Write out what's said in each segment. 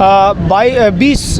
20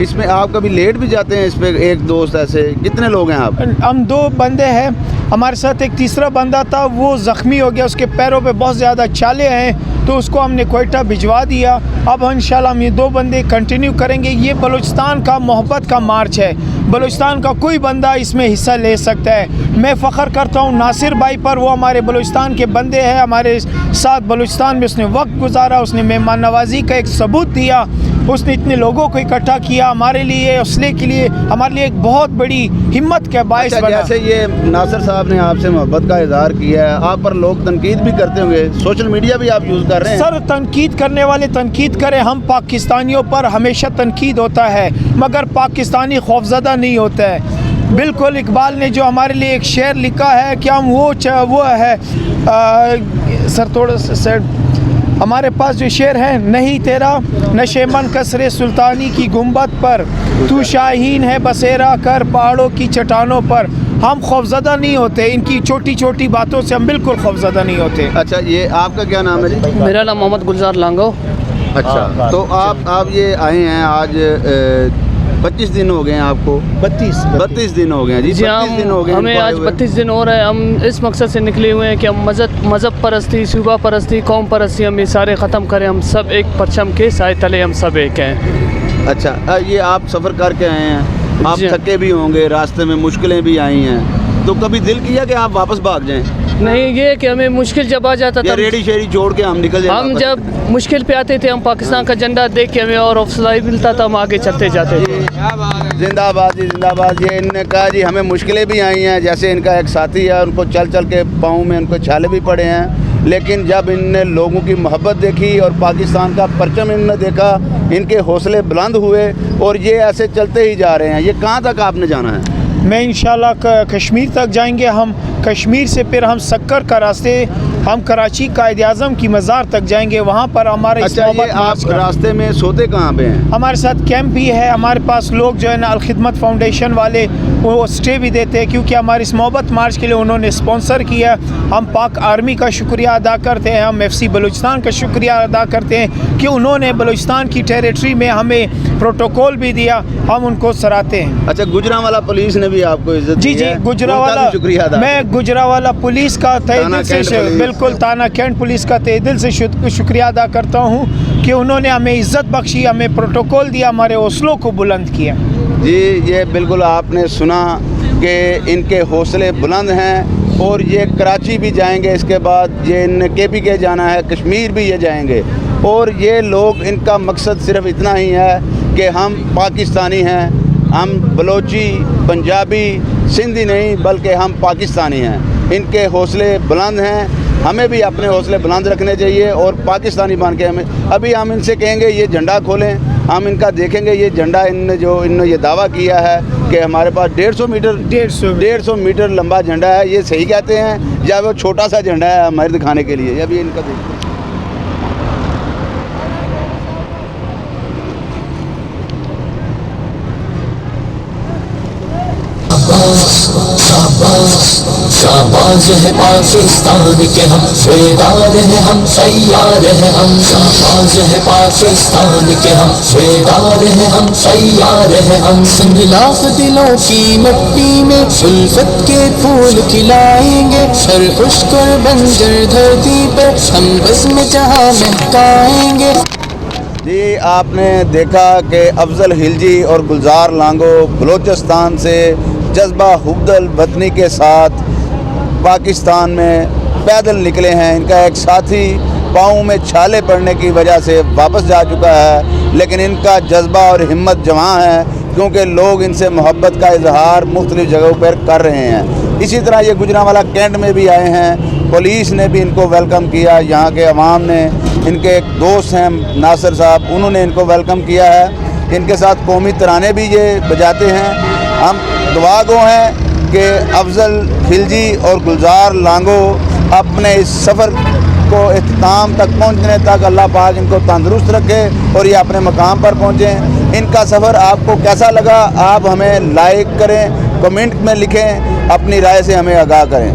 اس میں آپ کبھی لیٹ بھی جاتے ہیں؟ اس پہ ایک دوست ایسے کتنے لوگ ہیں آپ؟ ہم 2 بندے ہیں, ہمارے ساتھ ایک تیسرا بندہ تھا, وہ زخمی ہو گیا, اس کے پیروں پہ بہت زیادہ چھالے ہیں, تو اس کو ہم نے کوئٹہ بھجوا دیا. اب انشاءاللہ ہم یہ 2 بندے کنٹینیو کریں گے. یہ بلوچستان کا محبت کا مارچ ہے, بلوچستان کا کوئی بندہ اس میں حصہ لے سکتا ہے. میں فخر کرتا ہوں ناصر بھائی پر, وہ ہمارے بلوچستان کے بندے ہیں, ہمارے ساتھ بلوچستان میں اس نے وقت گزارا, اس نے مہمان نوازی کا ایک ثبوت دیا, اس نے اتنے لوگوں کو اکٹھا کیا ہمارے لیے, حوصلے کے لیے, ہمارے لیے ایک بہت بڑی ہمت کا باعث بنا. جیسے یہ ناصر صاحب نے آپ سے محبت کا اظہار کیا ہے, آپ پر لوگ تنقید بھی کرتے ہوں گے, سوشل میڈیا بھی آپ یوز کر رہے ہیں. سر تنقید کرنے والے تنقید کریں, ہم پاکستانیوں پر ہمیشہ تنقید ہوتا ہے, مگر پاکستانی خوفزدہ نہیں ہوتا ہے. بالکل اقبال نے جو ہمارے لیے ایک شعر لکھا ہے کہ ہم وہ ہے سر تھوڑا سا ہمارے پاس جو شعر ہے, نہیں تیرا نشے من کسرے سلطانی کی گنبد پر, تو شاہین ہے بسیرا کر پہاڑوں کی چٹانوں پر. ہم خوفزدہ نہیں ہوتے, ان کی چھوٹی چھوٹی باتوں سے ہم بالکل خوفزدہ نہیں ہوتے. اچھا, یہ آپ کا کیا نام ہے جی؟ میرا نام محمد گلزار لانگو. اچھا, تو آپ یہ آئے ہیں آج 25 دن ہو گئے ہیں آپ کو؟ 32 دن ہو گئے ہیں جی. جی ہمیں آج 32 دن ہو رہے ہیں. ہم اس مقصد سے نکلے ہوئے ہیں کہ ہم مذہب پرستی, صوبہ پرستی, قوم پرستی ہم یہ سارے ختم کریں. ہم سب ایک پرچم کے سائے تلے ہم سب ایک ہیں. اچھا, یہ آپ سفر کر کے آئے ہیں, آپ تھکے بھی ہوں گے, راستے میں مشکلیں بھی آئی ہیں, تو کبھی دل کیا کہ آپ واپس بھاگ جائیں؟ نہیں, یہ کہ ہمیں مشکل جب آ جاتا تھا, ریڈی شیری چھوڑ کے ہم نکل جائیں. ہم جب مشکل پہ آتے تھے, ہم پاکستان کا جھنڈا دیکھ کے ہمیں اور حوصلہ ملتا تھا, ہم آگے چلتے جاتے تھے. زندہ آباد جی, زندہ آباد. یہ انہوں نے کہا جی ہمیں مشکلیں بھی آئی ہیں, جیسے ان کا ایک ساتھی ہے, ان کو چل چل کے پاؤں میں ان کو چھالے بھی پڑے ہیں, لیکن جب ان نے لوگوں کی محبت دیکھی اور پاکستان کا پرچم ان نے دیکھا, ان کے حوصلے بلند ہوئے اور یہ ایسے چلتے ہی جا رہے ہیں. یہ کہاں تک آپ نے جانا ہے؟ میں انشاءاللہ کشمیر تک جائیں گے ہم. کشمیر سے پھر ہم سکر کا راستے ہم کراچی قائد اعظم کی مزار تک جائیں گے, وہاں پر ہمارے. اچھا, یہ آپ راستے میں سوتے کہاں پہ ہیں؟ ہمارے ساتھ کیمپ بھی ہے, ہمارے پاس لوگ جو ہے نا الخدمت فاؤنڈیشن والے وہ اسٹے بھی دیتے ہیں, کیونکہ ہماری اس محبت مارچ کے لیے انہوں نے اسپانسر کیا. ہم پاک آرمی کا شکریہ ادا کرتے ہیں, ہم FC بلوچستان کا شکریہ ادا کرتے ہیں کہ انہوں نے بلوچستان کی ٹیریٹری میں ہمیں پروٹوکول بھی دیا, ہم ان کو سراہتے ہیں. اچھا, گجرانوالہ پولیس نے بھی آپ کو عزت دی ہے؟ جی, گجرانوالہ, میں گجرانوالہ پولیس کا تہہ دل سے, بالکل تانا کینٹ پولیس کا تہہ دل سے شکریہ ادا کرتا ہوں کہ انہوں نے ہمیں عزت بخشی, ہمیں پروٹوکول دیا, ہمارے حوصلوں کو بلند کیا. جی, یہ بالکل آپ نے سنا کہ ان کے حوصلے بلند ہیں, اور یہ کراچی بھی جائیں گے, اس کے بعد یہ ان KPK جانا ہے, کشمیر بھی یہ جائیں گے, اور یہ لوگ ان کا مقصد صرف اتنا ہی ہے کہ ہم پاکستانی ہیں, ہم بلوچی, پنجابی, سندھی نہیں بلکہ ہم پاکستانی ہیں. ان کے حوصلے بلند ہیں, ہمیں بھی اپنے حوصلے بلند رکھنے چاہیے اور پاکستانی بن کے ہمیں. ابھی ہم ان سے کہیں گے یہ جھنڈا کھولیں, ہم ان کا دیکھیں گے. یہ جھنڈا انہوں نے یہ دعویٰ کیا ہے کہ ہمارے پاس 150 میٹر لمبا جھنڈا ہے. یہ صحیح کہتے ہیں یا وہ چھوٹا سا جھنڈا ہے ہمارے دکھانے کے لیے؟ ابھی ان کا دیکھیں. شہباز ہے پاکستان کے ہم بیدار ہیں, ہم تیار ہیں, ہم شہباز ہے پاکستان کے ہم بیدار ہیں, ہم تیار ہیں, ہم لاکھ دلوں کی مٹی میں الفت کے پھول کھلائیں گے, سر خشک اور بنجر دھرتی پر ہم بزم جہاں مہکائیں گے. جی, آپ نے دیکھا کہ افضل خلجی اور گلزار لانگو بلوچستان سے جذبہ حب الوطنی کے ساتھ پاکستان میں پیدل نکلے ہیں. ان کا ایک ساتھی پاؤں میں چھالے پڑنے کی وجہ سے واپس جا چکا ہے, لیکن ان کا جذبہ اور ہمت جوان ہے, کیونکہ لوگ ان سے محبت کا اظہار مختلف جگہوں پر کر رہے ہیں. اسی طرح یہ گجرانوالہ کینٹ میں بھی آئے ہیں, پولیس نے بھی ان کو ویلکم کیا, یہاں کے عوام نے, ان کے ایک دوست ہیں ناصر صاحب, انہوں نے ان کو ویلکم کیا ہے. ان کے ساتھ قومی ترانے بھی یہ بجاتے ہیں. ہم دعا گو ہیں کہ افضل خلجی اور گلزار لانگو اپنے اس سفر کو اختتام تک پہنچنے تک اللہ پاک ان کو تندرست رکھے اور یہ اپنے مقام پر پہنچیں. ان کا سفر آپ کو کیسا لگا؟ آپ ہمیں لائک کریں, کمنٹ میں لکھیں, اپنی رائے سے ہمیں آگاہ کریں.